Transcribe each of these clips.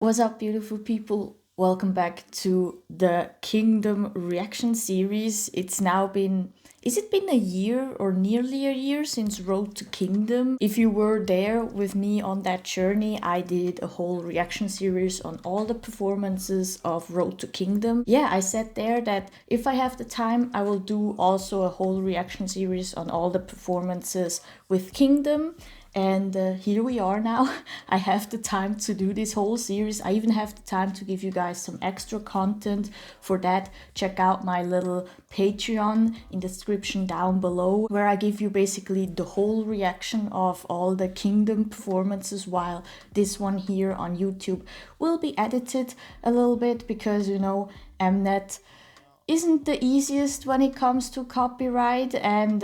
What's up, beautiful people? Welcome back to the Kingdom reaction series. It's now been, is it been a year or nearly a year since Road to Kingdom? If you were there with me on that journey, I did a whole reaction series on all the performances of Road to Kingdom. Yeah, I said there that if I have the time, I will do also a whole reaction series on all the performances with Kingdom. And here we are now. I have the time to do this whole series. I even have the time to give you guys some extra content. For that, check out my little Patreon in the description down below, where I give you basically the whole reaction of all the Kingdom performances, while this one here on YouTube will be edited a little bit because, you know, Mnet isn't the easiest when it comes to copyright and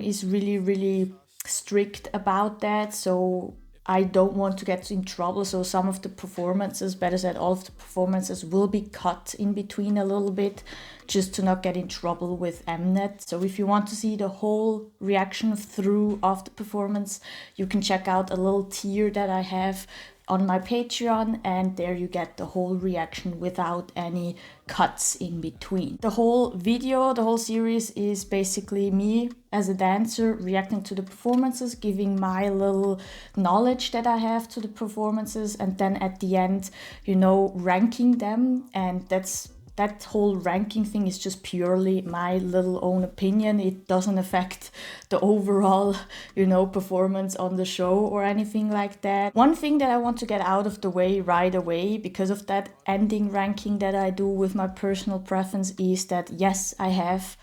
is really strict about that. So I don't want to get in trouble. So some of the performances, better said, all of the performances will be cut in between a little bit just to not get in trouble with Mnet. So if you want to see the whole reaction through of the performance, you can check out a little tier that I have on my Patreon, and there you get the whole reaction without any cuts in between. The whole video, the whole series is basically me as a dancer reacting to the performances, giving my little knowledge that I have to the performances, and then at the end, you know, ranking them. And that whole ranking thing is just purely my little own opinion. It doesn't affect the overall, you know, performance on the show or anything like that. One thing that I want to get out of the way right away, because of that ending ranking that I do with my personal preference, is that yes, I have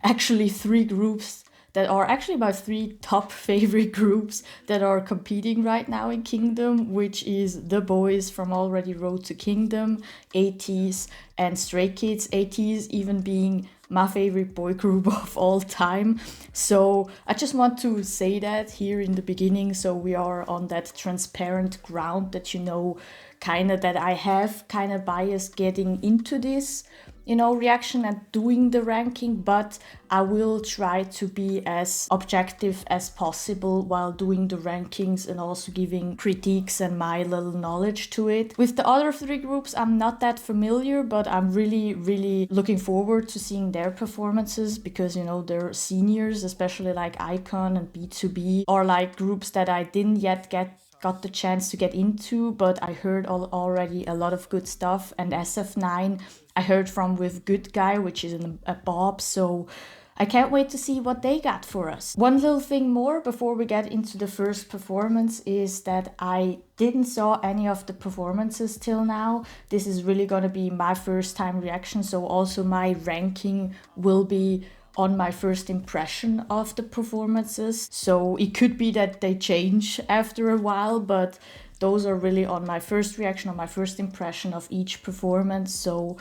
actually 3 groups that are actually my 3 top favorite groups that are competing right now in Kingdom, which is the BOYZ from Already Road to Kingdom, ATEEZ, and Stray Kids. ATEEZ even being my favorite boy group of all time. So I just want to say that here in the beginning, so we are on that transparent ground that, you know, kind of that I have kind of bias getting into this, you know, reaction and doing the ranking, but I will try to be as objective as possible while doing the rankings and also giving critiques and my little knowledge to it. With the other 3 groups, I'm not that familiar, but I'm really looking forward to seeing their performances because, you know, they're seniors, especially like IKON and BTOB, are like groups that I didn't yet got the chance to get into, but I heard already a lot of good stuff. And SF9 I heard from with Good Guy, which is a Bob, so I can't wait to see what they got for us. One little thing more before we get into the first performance is that I didn't saw any of the performances till now. This is really gonna be my first time reaction, so also my ranking will be on my first impression of the performances. So it could be that they change after a while, but those are really on my first reaction, on my first impression of each performance. So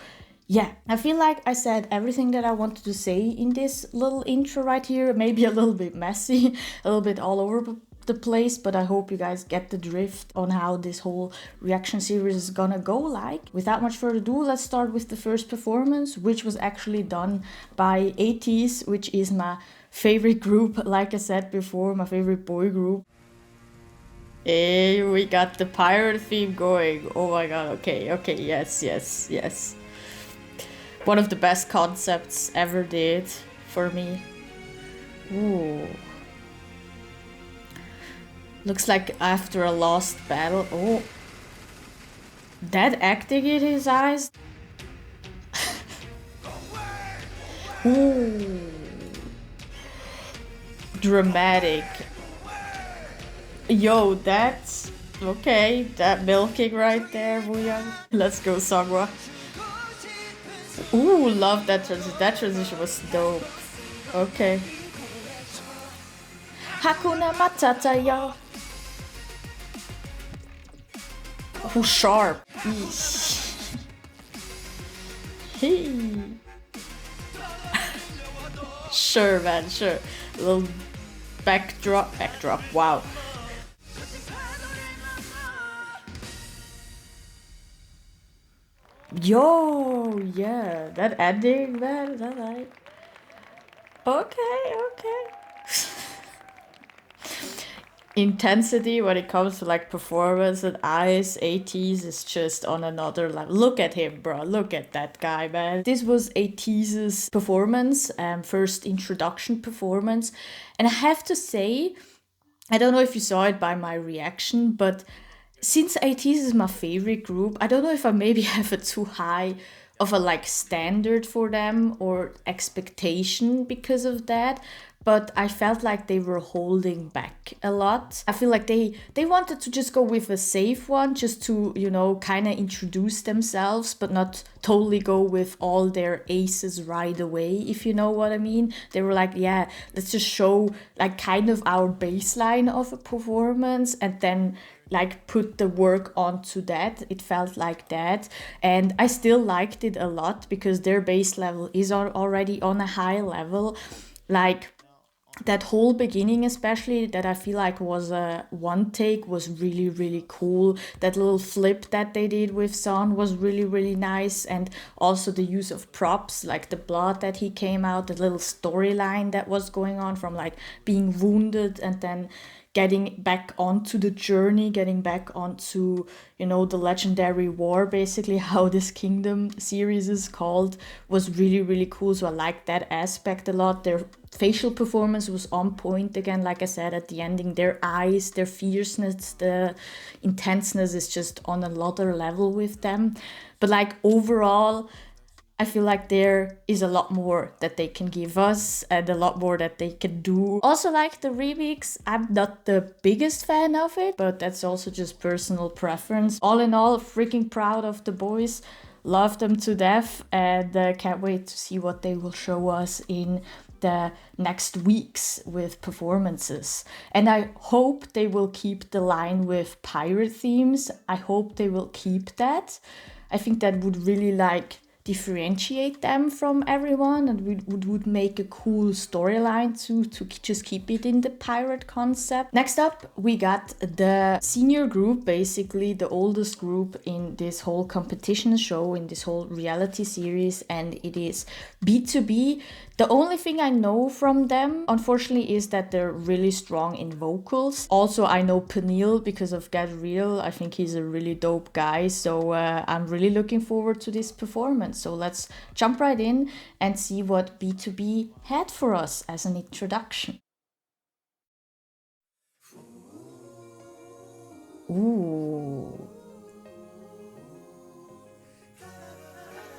yeah, I feel like I said everything that I wanted to say in this little intro right here. Maybe a little bit messy, a little bit all over the place, but I hope you guys get the drift on how this whole reaction series is gonna go like. Without much further ado, let's start with the first performance, which was actually done by ATEEZ, which is my favorite group, like I said before, my favorite boy group. Hey, we got the pirate theme going. Oh my god, okay, yes. One of the best concepts ever did for me. Ooh. Looks like after a lost battle. Oh. That acting in his eyes. Ooh. Dramatic. Yo, that's okay. That milking right there, Booyah. Let's go, Sangwa. Ooh, love that transition. That transition was dope. Okay. Hakuna Matata, yo. Oh, sharp. Hey. Sure, man, sure. A little backdrop. Wow. Yo, yeah, that ending, man, that like. Okay. intensity when it comes to like performance and eyes. ATEEZ is just on another level. Look at him, bro. Look at that guy, man. This was ATEEZ's performance, first introduction performance. And I have to say, I don't know if you saw it by my reaction, but since ATEEZ is my favorite group, I don't know if I maybe have a too high of a like standard for them or expectation because of that, but I felt like they were holding back a lot. I feel like they wanted to just go with a safe one, just to, you know, kind of introduce themselves, but not totally go with all their aces right away, if you know what I mean. They were like, yeah, let's just show like kind of our baseline of a performance and then like put the work onto that. It felt like that, and I still liked it a lot because their base level is already on a high level. Like that whole beginning, especially, that I feel like was a one take, was really, really cool. That little flip that they did with Son was really, really nice. And also the use of props, like the blood that he came out, the little storyline that was going on from like being wounded and then getting back onto the journey, getting back onto, you know, the legendary war, basically, how this Kingdom series is called, was really, really cool. So I like that aspect a lot. Their facial performance was on point again, like I said at the ending. Their eyes, their fierceness, the intenseness is just on another level with them. But like overall, I feel like there is a lot more that they can give us and a lot more that they can do. Also, like the remix, I'm not the biggest fan of it, but that's also just personal preference. All in all, freaking proud of the boys. Love them to death, and can't wait to see what they will show us in the next weeks with performances. And I hope they will keep the line with pirate themes. I hope they will keep that. I think that would really like differentiate them from everyone, and would make a cool storyline to just keep it in the pirate concept. Next up, we got the senior group, basically the oldest group in this whole competition show, in this whole reality series, and it is BTOB. The only thing I know from them, unfortunately, is that they're really strong in vocals. Also, I know Peniel because of Get Real. I think he's a really dope guy, so I'm really looking forward to this performance. So let's jump right in and see what BTOB had for us as an introduction. Ooh.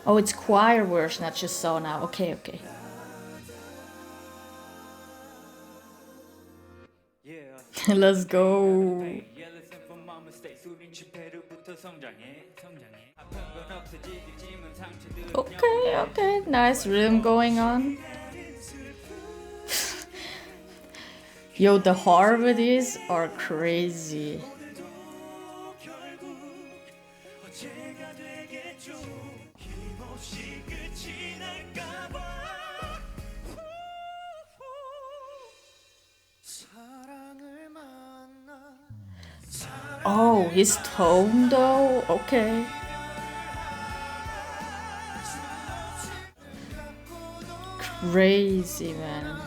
Oh, it's choir version I just saw now. Okay, okay. Let's go. Okay, okay, nice rhythm going on. Yo, the harmonies are crazy. Oh, his tone though? Okay. Crazy, man.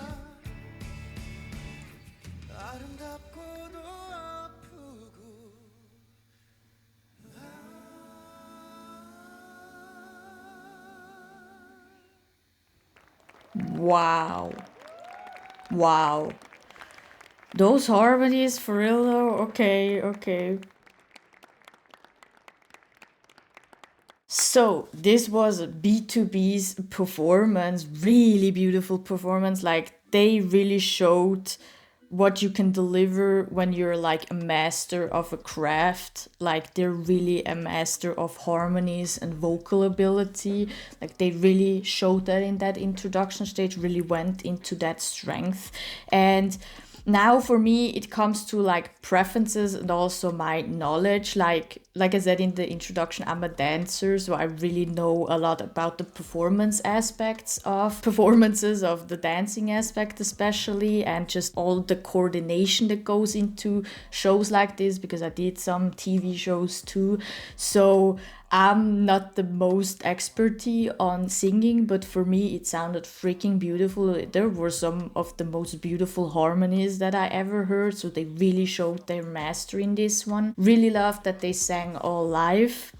Wow. Wow. Those harmonies for real though? Okay, okay. So this was BTOB's performance, really beautiful performance. Like they really showed what you can deliver when you're like a master of a craft. Like they're really a master of harmonies and vocal ability. Like they really showed that in that introduction stage, really went into that strength. And now for me it comes to like preferences and also my knowledge. Like I said in the introduction, I'm a dancer, so I really know a lot about the performance aspects of performances, of the dancing aspect especially, and just all the coordination that goes into shows like this, because I did some TV shows too. So I'm not the most experty on singing, but for me it sounded freaking beautiful. There were some of the most beautiful harmonies that I ever heard, so they really showed their mastery in this one. Really loved that they sang all live.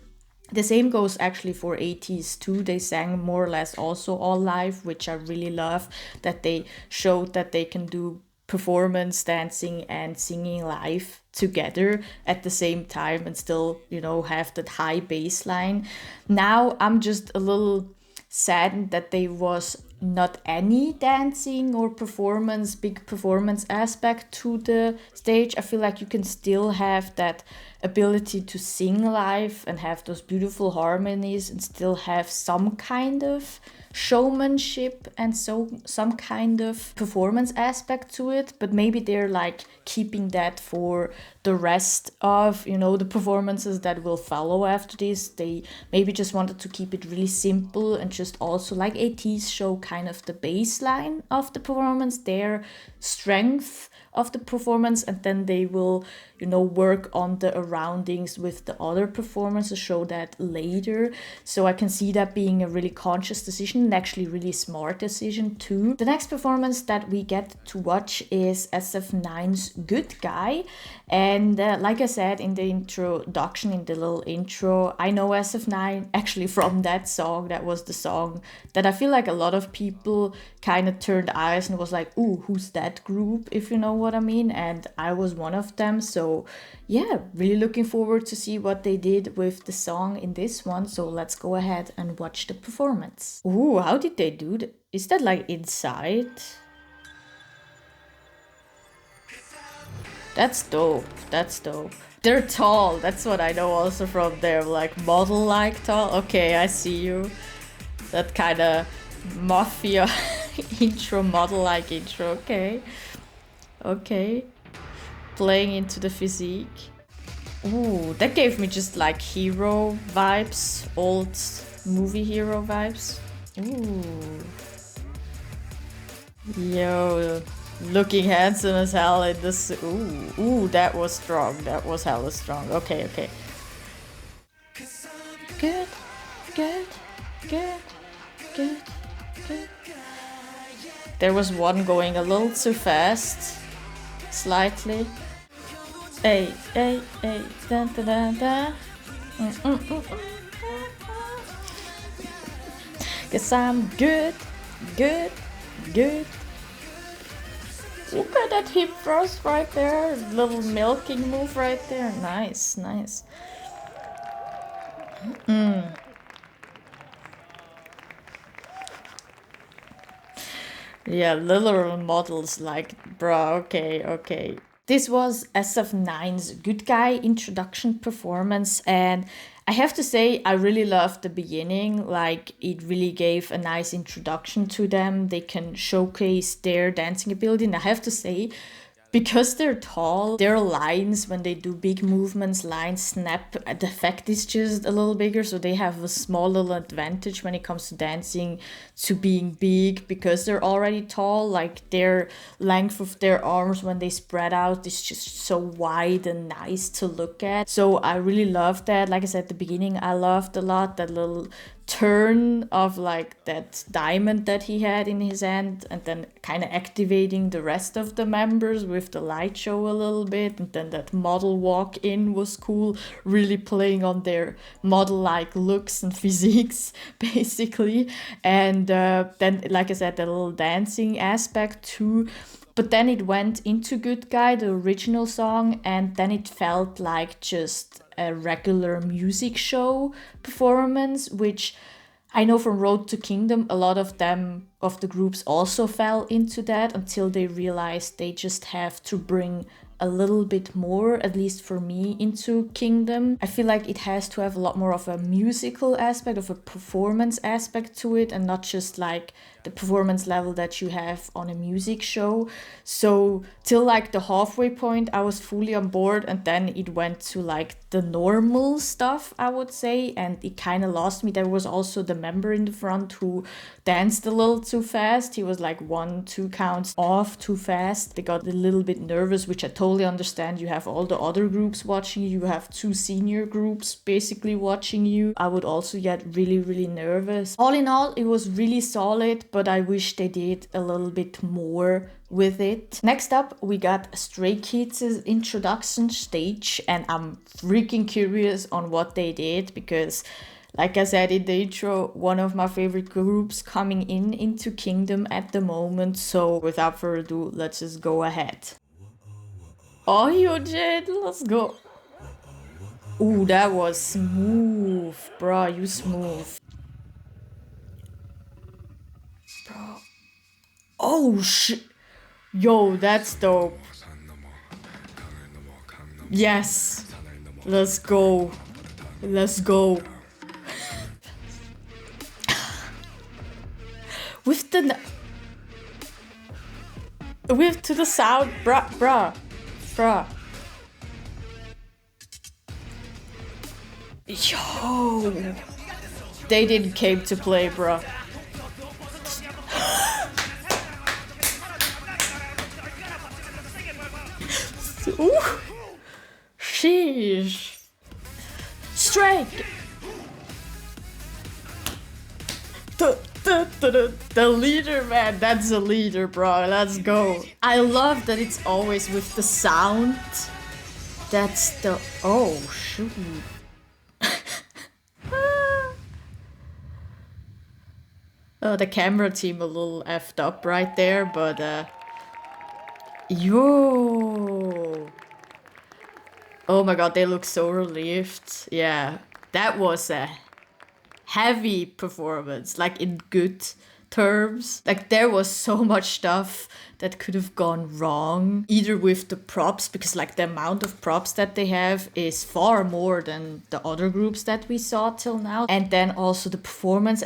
The same goes actually for ATEEZ too. They sang more or less also all live, which I really love, that they showed that they can do performance, dancing and singing live together at the same time and still, you know, have that high bass line. Now I'm just a little saddened that there was not any dancing or performance, big performance aspect to the stage. I feel like you can still have that ability to sing live and have those beautiful harmonies and still have some kind of showmanship and so some kind of performance aspect to it, but maybe they're like keeping that for the rest of, you know, the performances that will follow after this. They maybe just wanted to keep it really simple and just also like ATEEZ show kind of the baseline of the performance, their strength of the performance, and then they will, you know, work on the surroundings with the other performances, show that later. So I can see that being a really conscious decision and actually really smart decision too. The next performance that we get to watch is SF9's Good Guy, and like I said in the introduction, in the little intro, I know SF9 actually from that song. That was the song that I feel like a lot of people kind of turned eyes and was like, ooh, who's that group, if you know what I mean, and I was one of them. So yeah, really looking forward to see what they did with the song in this one. So let's go ahead and watch the performance. Ooh, how did they do that? Is that like inside? That's dope. That's dope. They're tall. That's what I know also from their like model-like tall. Okay, I see you. That kind of mafia intro, model-like intro. Okay. Okay. Playing into the physique. Ooh, that gave me just like hero vibes. Old movie hero vibes. Ooh. Yo. Looking handsome as hell in this. Ooh, that was strong. That was hella strong. Okay, okay. Good, good, good, good, good. There was one going a little too fast. Slightly. Hey, hey, hey. Dun, dun, dun, dun. 'Cause I'm good, good, good. Look at that hip thrust right there. Little milking move right there. Nice, nice. Yeah, literal models like, bro, okay, okay. This was SF9's Good Guy introduction performance, and I have to say I really loved the beginning. Like, it really gave a nice introduction to them. They can showcase their dancing ability, and I have to say, because they're tall, their lines, when they do big movements, lines snap, the effect is just a little bigger, so they have a small little advantage when it comes to dancing to being big, because they're already tall. Like, their length of their arms when they spread out is just so wide and nice to look at. So I really love that. Like I said at the beginning, I loved a lot that little turn of like that diamond that he had in his hand, and then kind of activating the rest of the members with the light show a little bit, and then that model walk in was cool, really playing on their model-like looks and physiques basically. And then, like I said, the little dancing aspect too. But then it went into Good Guy, the original song, and then it felt like just a regular music show performance, which I know from Road to Kingdom, a lot of them, of the groups, also fell into that until they realized they just have to bring a little bit more, at least for me, into Kingdom. I feel like it has to have a lot more of a musical aspect, of a performance aspect to it, and not just like the performance level that you have on a music show. So till like the halfway point, I was fully on board, and then it went to like the normal stuff, I would say, and it kind of lost me. There was also the member in the front who danced a little too fast. He was like 1-2 counts off too fast. They got a little bit nervous, which I totally totally understand. You have all the other groups watching you. You have 2 senior groups basically watching you. I would also get really, really nervous. All in all, it was really solid, but I wish they did a little bit more with it. Next up, we got Stray Kids' introduction stage, and I'm freaking curious on what they did because, like I said in the intro, one of my favorite groups coming into Kingdom at the moment. So without further ado, let's just go ahead. Oh, Hyunjin, let's go. Ooh, that was smooth, bro. You smooth. Bro. Oh, shit. Yo, that's dope. Yes. Let's go. Let's go. With to the sound, bruh. Yo, they didn't came to play, bruh. Ooh, sheesh. Strike. The leader, man, that's a leader, bro. Let's go. I love that it's always with the sound. That's the... Oh, shoot. Oh, the camera team a little effed up right there, but yo. Oh my god, they look so relieved. Yeah, that was a heavy performance, like in good terms. Like there was so much stuff that could have gone wrong, either with the props, because like the amount of props that they have is far more than the other groups that we saw till now, and then also the performance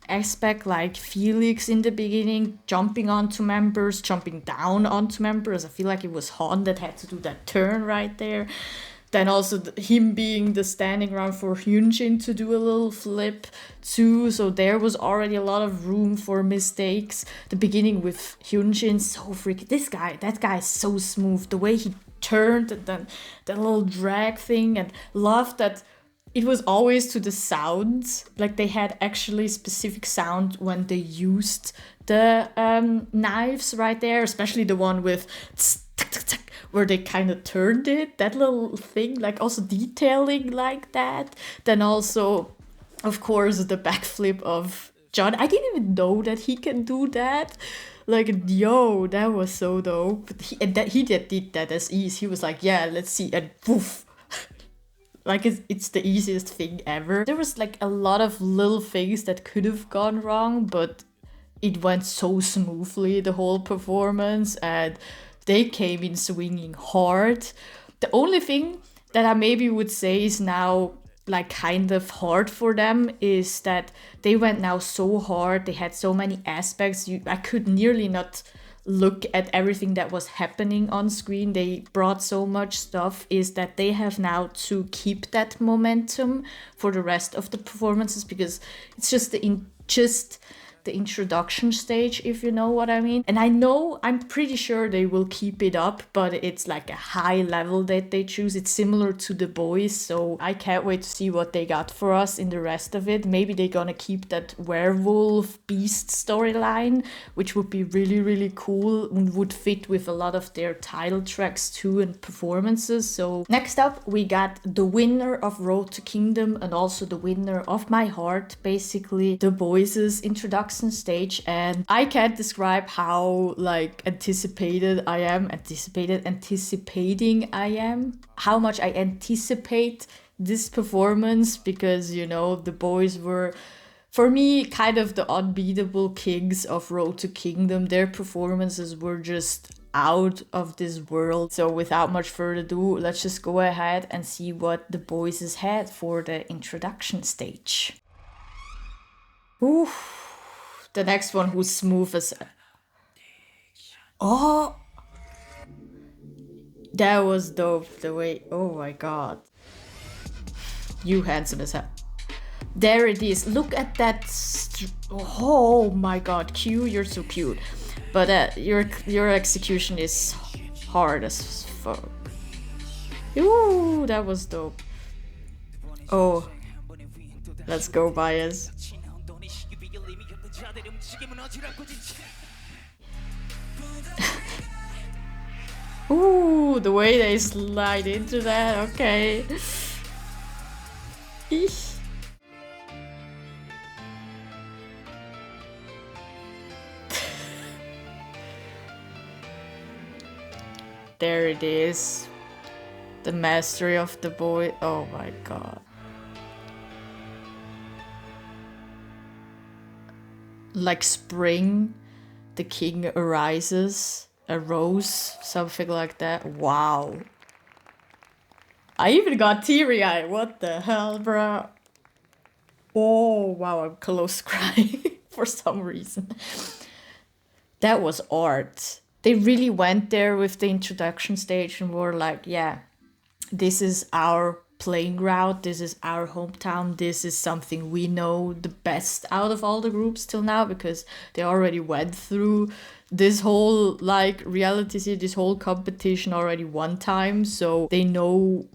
aspect, like Felix in the beginning jumping onto members, jumping down onto members. I feel like it was Han that had to do that turn right there. Then also him being the standing round for Hyunjin to do a little flip too. So there was already a lot of room for mistakes. The beginning with Hyunjin, so freaking... That guy is so smooth. The way he turned and then that little drag thing, and love that it was always to the sounds. Like they had actually specific sound when they used the knives right there, especially the one with where they kind of turned it, that little thing, like also detailing like that. Then also, of course, the backflip of John. I didn't even know that he can do that. Like, yo, that was so dope. He did that as ease. He was like, yeah, let's see, and poof. Like, it's the easiest thing ever. There was like a lot of little things that could have gone wrong, but it went so smoothly, the whole performance, and they came in swinging hard. The only thing that I maybe would say is now like kind of hard for them is that they went now so hard. They had so many aspects. I could nearly not look at everything that was happening on screen. They brought so much stuff, is that they have now to keep that momentum for the rest of the performances, because it's just the introduction stage, if you know what I mean. And I'm pretty sure they will keep it up, but it's like a high level that they choose. It's similar to the BOYZ, so I can't wait to see what they got for us in the rest of it. Maybe they're gonna keep that werewolf beast storyline, which would be really, really cool and would fit with a lot of their title tracks too and performances. So next up, we got the winner of Road to Kingdom and also the winner of my heart, basically, the BOYZ's introduction stage. And I can't describe how like anticipating I am, how much I anticipate this performance, because you know the BOYZ were, for me, kind of the unbeatable kings of Road to Kingdom. Their performances were just out of this world. So without much further ado, let's just go ahead and see what the BOYZ had for the introduction stage. Ooh. The next one who's smooth as... Oh! That was dope, the way... Oh my god. You handsome as hell. There it is. Look at that... Oh my god, Q, you're so cute. But your execution is hard as fuck? Ooh, that was dope. Oh, let's go, BOYZ. Ooh, the way they slide into that, okay. Eesh. There it is. The mastery of the boy. Oh my god. Like spring, the king arises, arose, something like that. Wow. I even got teary-eyed. What the hell, bro? Oh, wow, I'm close crying for some reason. That was art. They really went there with the introduction stage and were like, yeah, this is our playing ground, this is our hometown, this is something we know the best out of all the groups till now, because they already went through this whole like reality series, this whole competition already one time, so they know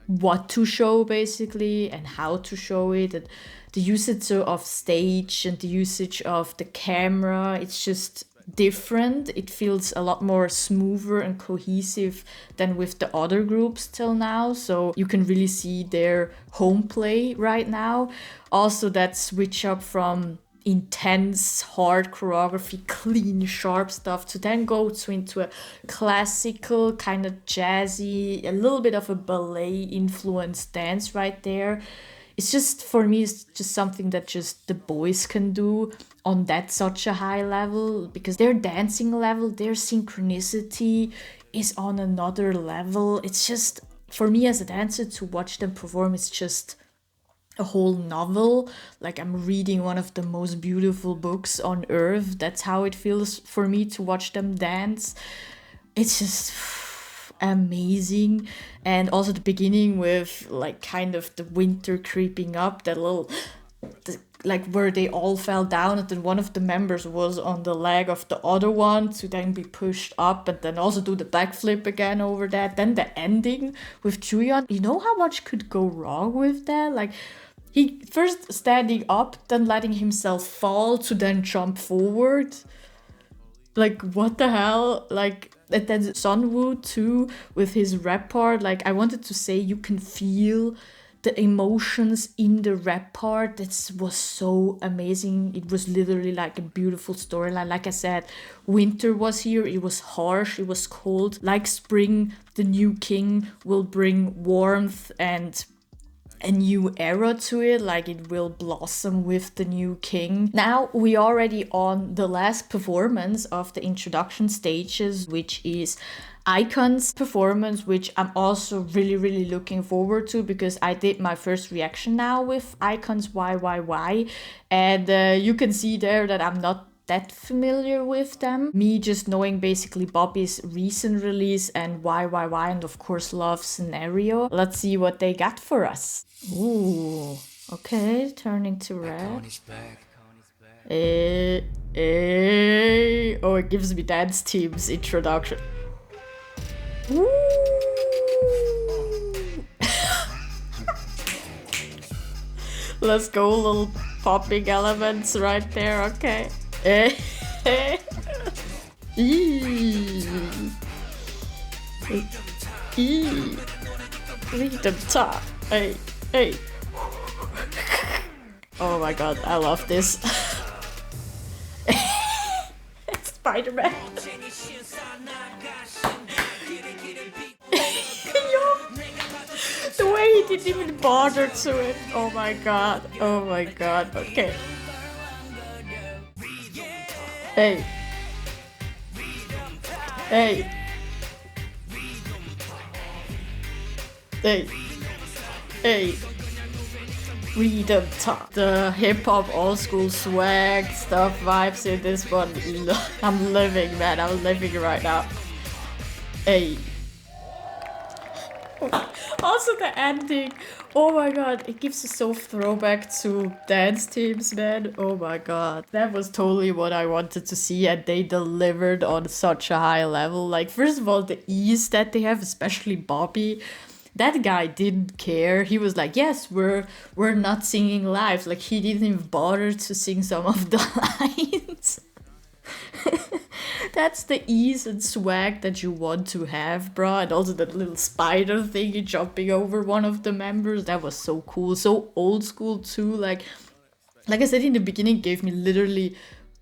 what to show basically and how to show it, and the usage of stage and the usage of the camera, it's just different. It feels a lot more smoother and cohesive than with the other groups till now, so you can really see their home play right now. Also that switch up from intense hard choreography, clean sharp stuff, to then go into a classical kind of jazzy, a little bit of a ballet influenced dance right there. It's just, for me, it's just something that just the BOYZ can do on that such a high level, because their dancing level, their synchronicity is on another level. It's just, for me as a dancer, to watch them perform, it's just a whole novel. Like I'm reading one of the most beautiful books on earth. That's how it feels for me to watch them dance. It's just amazing. And also the beginning with like kind of the winter creeping up, that little like where they all fell down and then one of the members was on the leg of the other one to then be pushed up and then also do the backflip again over that. Then the ending with Juyeon, you know how much could go wrong with that? Like he first standing up, then letting himself fall to then jump forward. Like what the hell? Like, and then Sunwoo too with his rap part. Like I wanted to say you can feel the emotions in the rap part. That was so amazing. It was literally like a beautiful storyline. Like I said, winter was here. It was harsh. It was cold. Like spring, the new king will bring warmth and a new era to it, like it will blossom with the new king. Now we already on the last performance of the introduction stages, which is IKON's performance, which I'm also really looking forward to, because I did my first reaction now with IKON's YYY, and you can see there that I'm not that familiar with them. Me just knowing basically Bobby's recent release and YYY, and of course Love Scenario. Let's see what they got for us. Ooh, okay, turning to red. Oh, it gives me Dance Team's introduction. Woo! Let's go, little popping elements right there, okay. Freedom top. Hey. Oh my god, I love this. Spider-Man. The way he didn't even bother to it. Oh my god, okay. Hey. Freedom top. The hip-hop old school swag stuff vibes in this one. I'm living, man. I'm living right now. Hey. Also the ending Oh my god, it gives us so throwback to dance teams, man. Oh my god. That was totally what I wanted to see, and they delivered on such a high level. Like, first of all, the ease that they have, especially Bobby. That guy didn't care. He was like, yes, we're not singing live. Like, he didn't even bother to sing some of the lines. That's the ease and swag that you want to have, bro. And also that little spider thingy jumping over one of the members. That was so cool. So old school too. Like I said in the beginning, gave me literally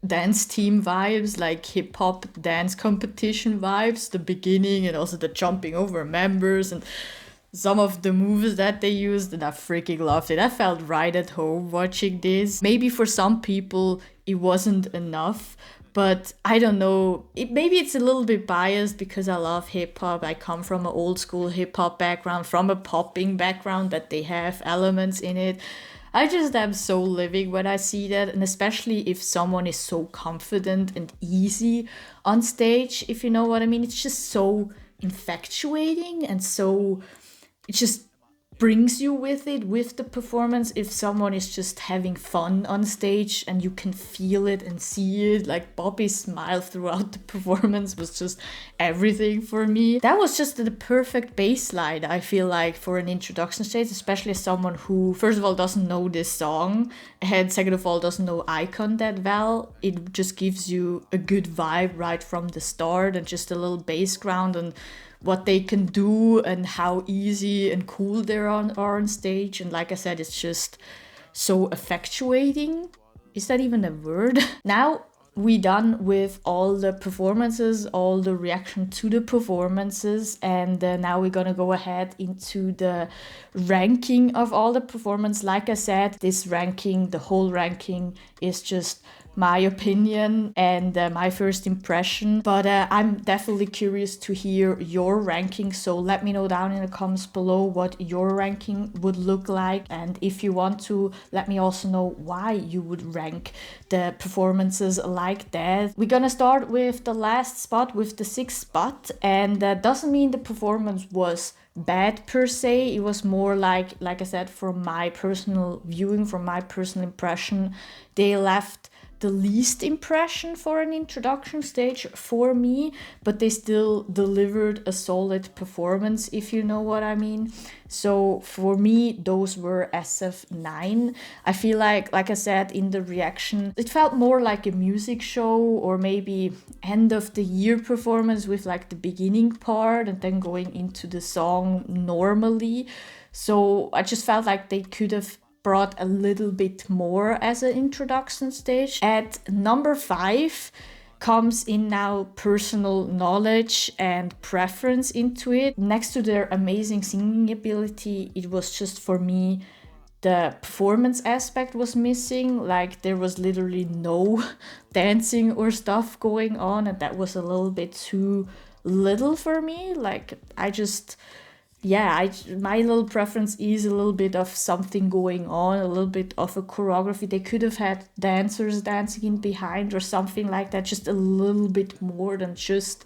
dance team vibes, like hip hop dance competition vibes, the beginning, and also the jumping over members and some of the moves that they used, and I freaking loved it. I felt right at home watching this. Maybe for some people it wasn't enough, but I don't know. Maybe it's a little bit biased because I love hip hop. I come from an old school hip hop background, from a popping background that they have elements in it. I just am so living when I see that, and especially if someone is so confident and easy on stage, if you know what I mean. It's just so infatuating and so it just brings you with it, with the performance. If someone is just having fun on stage and you can feel it and see it, like Bobby's smile throughout the performance was just everything for me. That was just the perfect baseline, I feel like, for an introduction stage, especially as someone who, first of all, doesn't know this song, and second of all, doesn't know IKON that well. It just gives you a good vibe right from the start, and just a little bass ground and what they can do and how easy and cool they are on stage. And like I said, it's just so effectuating. Is that even a word? Now we done with all the performances, all the reaction to the performances, and now we're gonna go ahead into the ranking of all the performance. Like I said, this ranking, the whole ranking, is just my opinion and my first impression, but I'm definitely curious to hear your ranking, so let me know down in the comments below what your ranking would look like, and if you want to, let me also know why you would rank the performances like that. We're gonna start with the last spot, with the 6th spot, and that doesn't mean the performance was bad per se. It was more like I said, from my personal viewing, from my personal impression, they left the least impression for an introduction stage for me, but they still delivered a solid performance, if you know what I mean. So for me, those were SF9. I feel like I said in the reaction, it felt more like a music show, or maybe end of the year performance with like the beginning part and then going into the song normally. So I just felt like they could have brought a little bit more as an introduction stage. At number 5 comes in now personal knowledge and preference into it. Next to their amazing singing ability, it was just, for me, the performance aspect was missing. Like, there was literally no dancing or stuff going on, and that was a little bit too little for me. Like, my little preference is a little bit of something going on, a little bit of a choreography. They could have had dancers dancing in behind or something like that, just a little bit more than just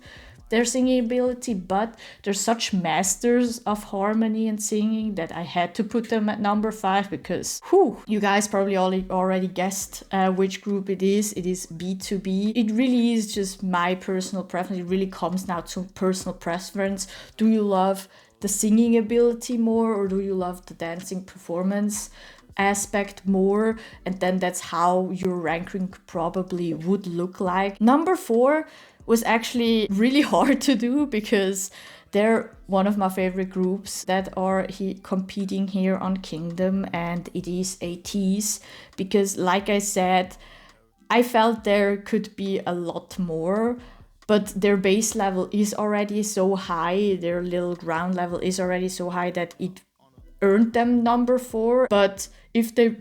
their singing ability. But they're such masters of harmony and singing that I had to put them at number 5, because you guys probably already guessed which group it is. It is BTOB. It really is just my personal preference. It really comes now to personal preference. Do you love the singing ability more, or do you love the dancing performance aspect more? And then that's how your ranking probably would look like. Number 4 was actually really hard to do, because they're one of my favorite groups that are competing here on Kingdom, and it is ATEEZ, because like I said, I felt there could be a lot more, but their base level is already so high, their little ground level is already so high that it earned them number 4. But if they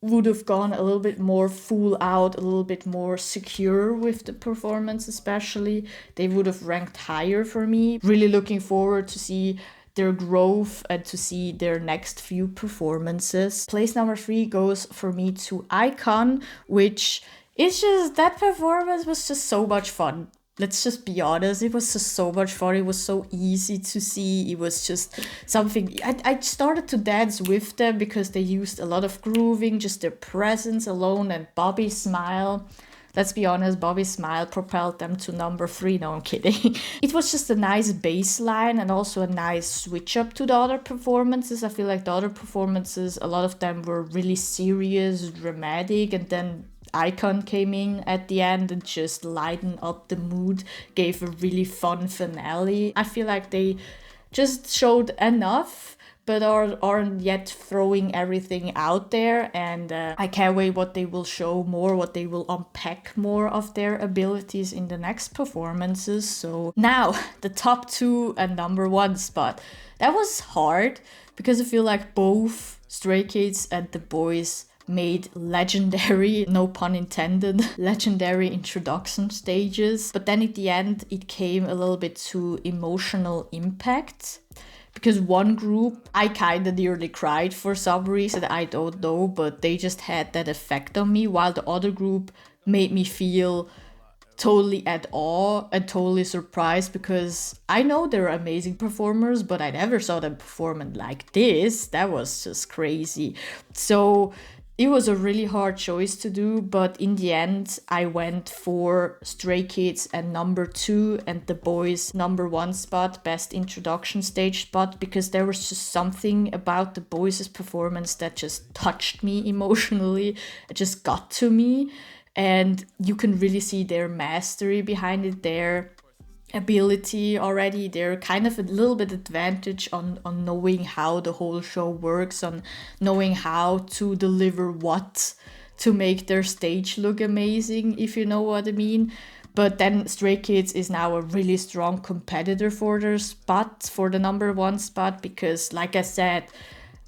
would have gone a little bit more full out, a little bit more secure with the performance especially, they would have ranked higher for me. Really looking forward to see their growth and to see their next few performances. Place number 3 goes for me to IKON, which is just, that performance was just so much fun. let's just be honest, it was just so much fun. It was so easy to see. It was just something, I started to dance with them because they used a lot of grooving, just their presence alone, and Bobby's smile. Let's be honest, Bobby's smile propelled them to number 3. No, I'm kidding. It was just a nice baseline and also a nice switch up to the other performances. I feel like the other performances, a lot of them were really serious, dramatic, and then IKON came in at the end and just lightened up the mood, gave a really fun finale. I feel like they just showed enough, but aren't yet throwing everything out there, and I can't wait what they will show more, what they will unpack more of their abilities in the next performances. So now, the top 2 and number 1 spot. That was hard, because I feel like both Stray Kids and the BOYZ made legendary, no pun intended, legendary introduction stages. But then at the end, it came a little bit to emotional impact. Because one group, I kind of nearly cried for some reason, I don't know, but they just had that effect on me, while the other group made me feel totally at awe and totally surprised, because I know they're amazing performers, but I never saw them performing like this. That was just crazy. So it was a really hard choice to do, but in the end, I went for Stray Kids and number 2 and the BOYZ number 1 spot, best introduction stage spot, because there was just something about the BOYZ's performance that just touched me emotionally. It just got to me, and you can really see their mastery behind it, their ability already. They're kind of a little bit advantage on knowing how the whole show works, on knowing how to deliver what to make their stage look amazing, if you know what I mean. But then Stray Kids is now a really strong competitor for their spot, for the number 1 spot, because like I said,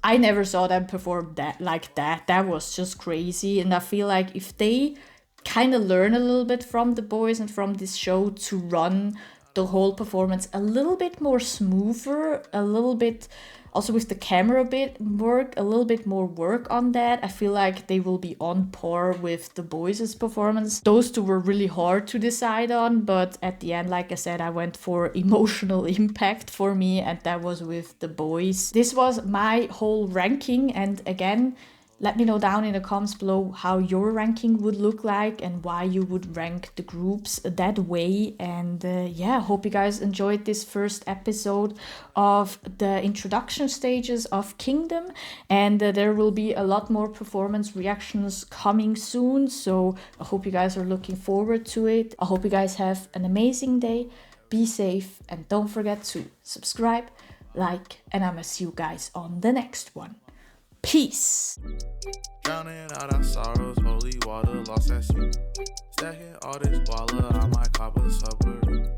I never saw them perform that like that. That was just crazy. And I feel like if they kind of learn a little bit from the BOYZ and from this show to run the whole performance a little bit more smoother, a little bit also with the camera bit work, a little bit more work on that, I feel like they will be on par with the BOYZ's performance. Those two were really hard to decide on, but at the end, like I said, I went for emotional impact for me, and that was with the BOYZ. This was my whole ranking, and again, let me know down in the comments below how your ranking would look like and why you would rank the groups that way. And yeah, hope you guys enjoyed this first episode of the introduction stages of Kingdom. And there will be a lot more performance reactions coming soon. So I hope you guys are looking forward to it. I hope you guys have an amazing day. Be safe and don't forget to subscribe, like, and I'm gonna see you guys on the next one. Peace. Drowning out our sorrows, holy water lost at sea. Stacking all this baller, I might cop a suburb.